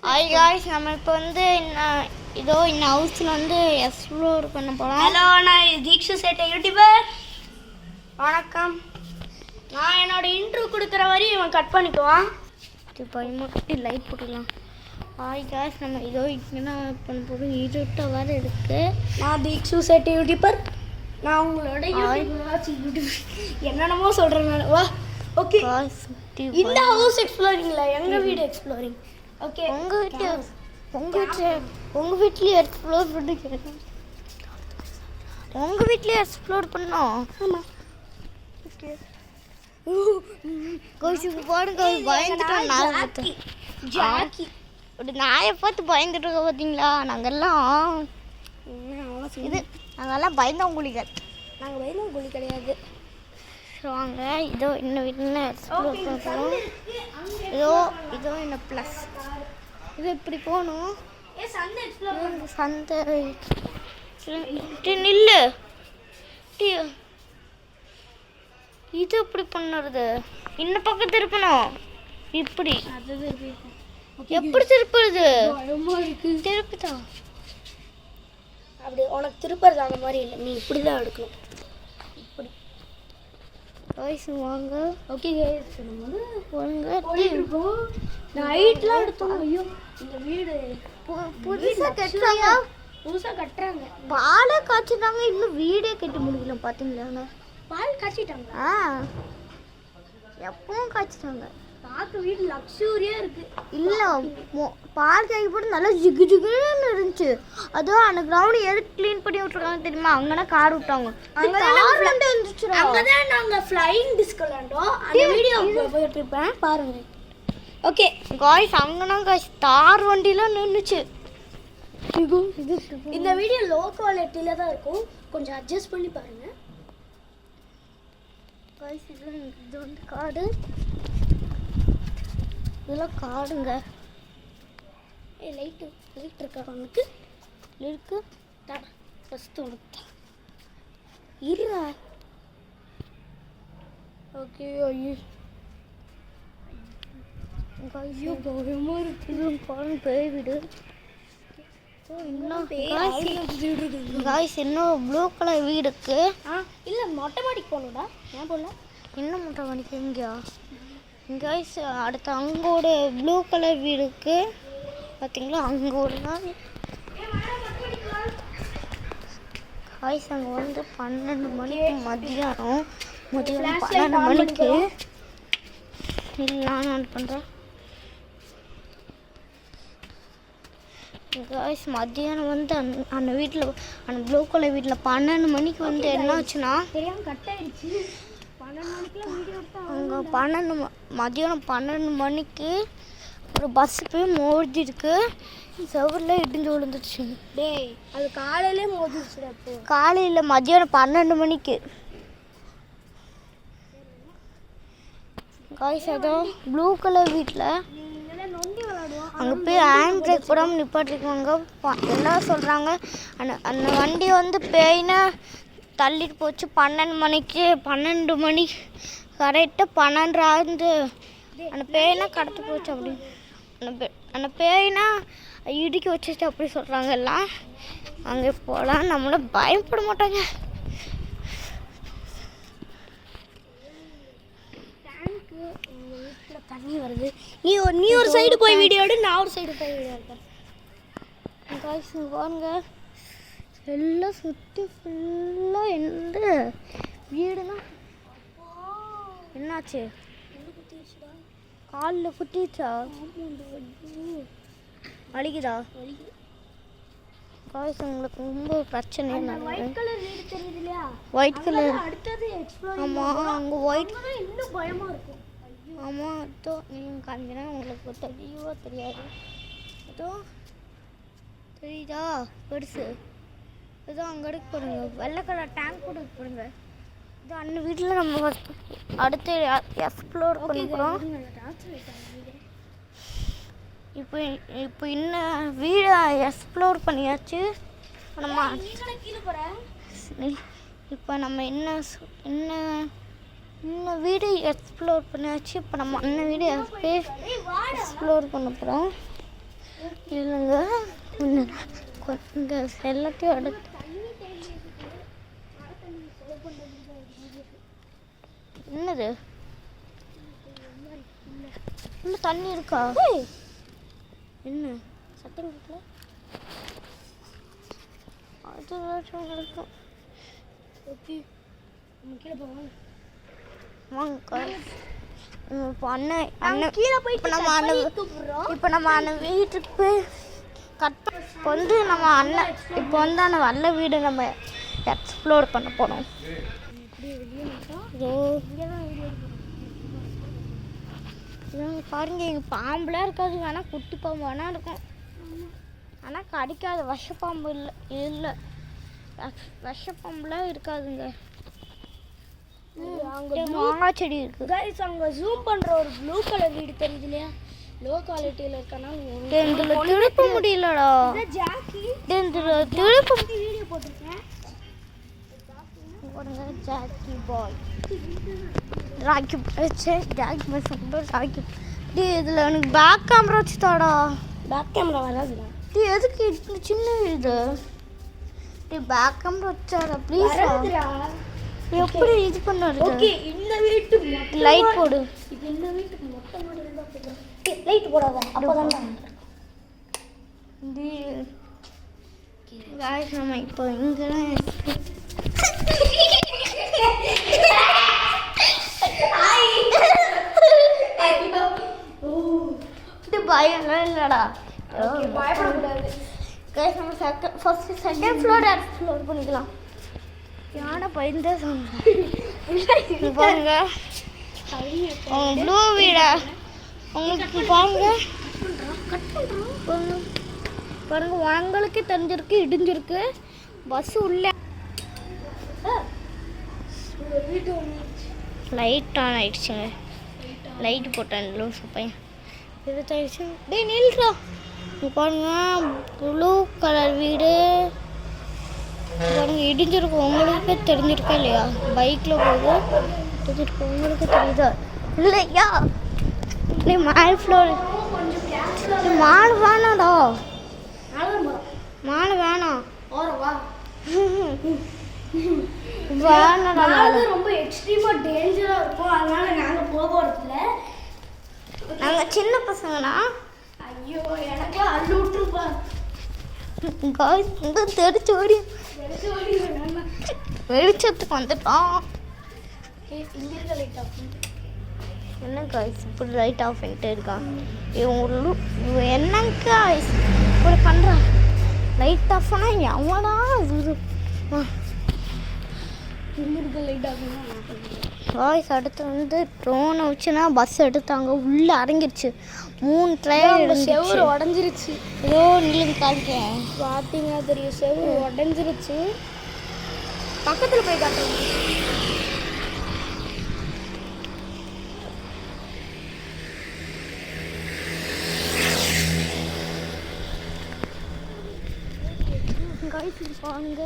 Hi guys, நம்ம இப்போ வந்து இதோ இந்த ஹவுஸில் வந்து எக்ஸ்ப்ளோர் பண்ண போகிறோம். ஹலோ, நான் தீக்ஷு சேட்டை யூடியூபர். வணக்கம். நான் என்னோட இன்ட்ரோ கொடுக்குற வரையும் இவன் கட் பண்ணிக்குவான். இது பயமுட்டி லைட் போட்டுக்கலாம். ஹாய் காய்ஸ், நம்ம இதோ என்ன பண்ண போகிறோம். இருட்ட வேறு இருக்குது. நான் தீக்ஷு சேட்டை யூடியூபர். நான் உங்களோட யூடியூப் என்னென்னமோ சொல்கிறேன். வா, ஓகே. இந்த ஹவுஸ் எக்ஸ்ப்ளோரிங்ல எங்கள் வீடு எக்ஸ்ப்ளோரிங். ஓகே, உங்கள் வீட்லேயே எக்ஸ்ப்ளோர் பண்ணி கேட்டேன். உங்கள் வீட்லேயே எக்ஸ்ப்ளோர் பண்ணோம். ஆமாம், ஓகே. கோஷுக்கு போடுங்க, பயந்துட்டோம். ஜாக்கி ஒரு நாயை பார்த்து பயந்துட்டு இருக்கோம் பார்த்தீங்களா? நாங்கள்லாம் நாங்கள்லாம் பயந்தவங்குழிகள். நாங்கள் பயந்தவங்குழி கிடையாது. வாங்க, இதோ இன்னும் எக்ஸ்ப்ளோர் பண்ண போகிறோம். இதோ இந்த ப்ளஸ் இது இப்படி போகணும். சந்தை நில்லு. இது எப்படி பண்ணுறது? இந்த பக்கம் திருப்பணும். இப்படி எப்படி திருப்புறது? திருப்பிதான். அப்படி உனக்கு திருப்பறது அந்த மாதிரி இல்லை, நீ இப்படி தான் எடுக்கணும். இப்படி வாய்ஸ் வாங்க. ஓகே கைஸ், நம்ம போயிட்டுருக்கோம். நைட்லாம் எடுத்தோம். ஐயோ, இந்த வீடு புதுசாக கட்டுறாங்க. பாலை காய்ச்சிட்டாங்க, இன்னும் வீடே கட்டி முடிக்கல. பார்த்தீங்களா? பால் காய்ச்சிட்டாங்க. எப்பவும் காய்ச்சிட்டாங்க. பார்க்க வீடு லக்ஸூரியா இருக்கு. இல்லை, பால் காய்ச்சி போட்டு நல்லா ஜிகு ஜிகுன்னு இருந்துச்சு. அதுவும் அந்த கிரவுண்ட் எதுக்கு க்ளீன் பண்ணி விட்டுருக்காங்க தெரியுமா? அங்கனா கார் விட்டாங்க. அங்கதான் நாங்க ஃப்ளையிங் டிஸ்க் விளையாண்டோம். அந்த வீடியோ போட்டுருப்பேன், பாருங்க. ஓகே காய்ஸ், அங்கனா காய்ஸ் தார் வண்டிலாம் நின்றுச்சு. இந்த வீடியோ லோ குவாலிட்டியில தான் இருக்கும், கொஞ்சம் அட்ஜஸ்ட் பண்ணி பாருங்க. காய்ஸ், இது வந்து காடு. இதெல்லாம் காடுங்க. லைட் இருக்கா? உனக்கு இருக்கு. ஃபஸ்ட்டு உனக்கு இருடா. ஓகே. ஐயோ பயமா இருக்குது. பாருங்க, பேய் வீடு. இன்னும் காய்ஸ், இன்னும் ப்ளூ கலர் வீடு இருக்கு. இல்லை, மொட்டை மாடிக்கு போகணும்டா. ஏன் போகல? இன்னும் மொட்டை மாடிக்கு எங்கேயா? காய்ஸ், அடுத்து அங்கோட ப்ளூ கலர் வீடு இருக்கு. பார்த்தீங்களா? அங்கோட தான் காய்ஸ். அங்கே வந்து 12 மணிக்கு மதியானம் 12 மணிக்கு இல்லை, நான் பண்ணுறேன் காய்ஸ். மதியானம் வந்து அந்த வீட்டில், அந்த ப்ளூ கலர் வீட்டில் 12 மணிக்கு வந்து என்ன ஆச்சுன்னா, கட் ஆயிடுச்சு. 12 மணிக்கெலாம் வீடியோ அங்கே மதியானம் 12 மணிக்கு ஒரு பஸ்ஸு போய் மோதிருக்கு. செவரில் இடிஞ்சு விழுந்துருச்சு. டேய், அது காலையிலே மோதிருச்சுடா. இப்போ காலையில் மதியானம் 12 மணிக்கு காய்ஸ். அதுவும் ப்ளூ கலர் வீட்டில் அங்கே போய் ஹேண்ட் பிரேக் போடாமல் நிப்பாட்டிருக்காங்க. எல்லாம் சொல்கிறாங்க அந்த வண்டி வந்து பேயினா தள்ளிட்டு போச்சு. 12 மணி கரெக்டாக 12 அந்த பேயினா கடத்து போச்சு. அப்படி அந்த பேயினா இடிக்க வச்சிச்சு அப்படி சொல்கிறாங்க எல்லாம். அங்கே போகலாம், நம்மள பயப்பட மாட்டாங்க. தண்ணி வருது. நீ ஒரு சைடு போய் வீடியோ எடு, நான் ஒரு சைடு போய் வீடியோ எடுக்கிறேன். காய்ஸ், பாருங்க, எல்லாம் சுற்றி ஃபுல்லாக எந்த வீடுனா என்னாச்சு? காலில் குத்திச்சா? வலிக்குதா? காய்ஸ், உங்களுக்கு ரொம்ப பிரச்சனை. ஒயிட் கலர் வீடு தெரியுது இல்லையா? White colour. அடுத்தது எக்ஸ்ப்ளோர். ஆமாம், அங்கே ஒயிட். இன்னும் பயமாக இருக்கும். ஆமாம், அதோ நீங்கள் காமிக்கிறேன். உங்களுக்கு தெளிவா தெரியாது. அதோ தெரியுதா? பெருசு. ஏதோ அங்கே எடுக்க போடுங்க. வெள்ளை கலர் டேங்க் கூட போடுங்க. இது அந்த வீட்டில் நம்ம அடுத்து எக்ஸ்ப்ளோர் பண்ணிக்கிறோம். இப்போ இன்னும் வீடு எக்ஸ்ப்ளோர் பண்ணியாச்சு. நம்ம இப்போ நம்ம இன்னும் வீடு எக்ஸ்ப்ளோர் பண்ணியாச்சு. இப்போ நம்ம அண்ணன் வீடு எக்ஸ்ப்ளோர் பண்ண போகிறோம். இங்கே எல்லாத்தையும் எடுத்து என்னது உள்ள தண்ணி இருக்கா என்ன சத்தம் கேட்கல அது இருக்கும் ஓகே கீழே போவாங்க வாங்க இப்போ அண்ணன் அண்ணன் கீழே போய் இப்போ நம்ம அண்ணன் வீட்டுக்கு போய் இப்போ வந்து நம்ம அண்ணன் இப்போ வந்து அந்த வல்ல வீடு நம்ம எக்ஸ்ப்ளோர் பண்ண போகிறோம் பாருங்க எங்கள் பாம்புலாம் இருக்காது வேணால் குட்டி பாம்பு வேணா இருக்கும் ஆனால் கடிக்காது விஷப்பாம்பு இல்லை விஷப்பாம்புலாம் இருக்காதுங்க அங்கே மாங்காய் செடி இருக்குது கைஸ் அங்கே ஜூம் பண்ணுற ஒரு ப்ளூ கலர் வீடு தெரியுது இல்லையா லோ குவாலிட்டியில் இருக்கனால இதில் திருப்ப முடியலடா ஜாக்கி இதில் திருப்ப வீடியோ போட்டிருக்கேன் ஜாக்கி பாய் ராக்கி ஜாக்கி பாய் சொல்லிட்டு ராக்கி டி இதில் எனக்கு பேக் கேமரா வச்சு தாடா பேக் கேமரா வராதுடா டி எதுக்கு இப்படி சின்ன இது டி பேக் கேமரா வச்சாடா ப்ளீஸ் வராதுடா எப்படி இது பண்ணுறது ஓகே இந்த வீட்டுக்கு லைட் போடு இது இந்த வீட்டுக்கு மொட்டை மாடி இருந்தால் போதும் லைட் போடாத அப்போதான் காய்ஸ் நம்ம இப்போ இங்கே தான் பயம்லாம் இல்லைடா பயப்படக்கூடாது கைஸ் நம்ம செகண்ட் ஃப்ளோர் எக்ஸ்ப்ளோர் பண்ணிக்கலாம் யானை பயந்தே சொல்கிறேன் பாருங்க ப்ளூ வீடா உங்களுக்கு பாருங்க பாருங்க உங்களுக்கே தெரிஞ்சிருக்கு இடிஞ்சிருக்கு பஸ் உள்ள லைட் ஆன் ஆயிடுச்சுங்க லைட் போட்டேன் லூசு பையன் இருட்டாயிடுச்சு டேய் நில்றா பாருங்க ப்ளூ கலர் வீடு பாருங்க இடிஞ்சிருக்கும் உங்களுக்கே தெரிஞ்சிருக்கா இல்லையா பைக்கில் போகுது தெரிஞ்சிருக்கும் உங்களுக்கு தெரியுதா இல்லையா நீ மேல் ஃப்ளோர் நீ மாடு வேணாடா மாடு வேணாம் வேணாடா ரொம்ப எக்ஸ்ட்ரீமா டேஞ்சரா இருக்கும் அதனால நாங்க போக போறதில்ல நாங்கள் சின்ன பசங்கண்ணா ஐயோ எனக்குலாம் அள்ளு விட்டுருப்பா காய்ஸ் வந்து தெரிச்சு ஓடி வெளிச்சத்துக்கு வந்துட்டோம் இங்க இருக்க லைட் ஆஃப் என்ன காய்ஸ் இப்படி லைட் ஆஃப் பண்ணிட்டு இருக்கான் இவன் என்னங்க காய்ஸ் இப்படி பண்ணுறான் லைட் ஆஃப் ஆனால் எவனா இங்க இருக்க லைட் ஆஃப் காய்ஸ் அடுத்து வந்து ட்ரோனை வச்சுன்னா பஸ் எடுத்தாங்க உள்ளே அடங்கிருச்சு 3 ட்ரெயின் செவுரு உடஞ்சிருச்சு ஏதோ நில்லுங்க காமிக்கேன் பார்த்தீங்கன்னா தெரியும் செவுரு உடஞ்சிருச்சு பக்கத்தில் போய் காட்டுங்க காய்ஸ் பாருங்க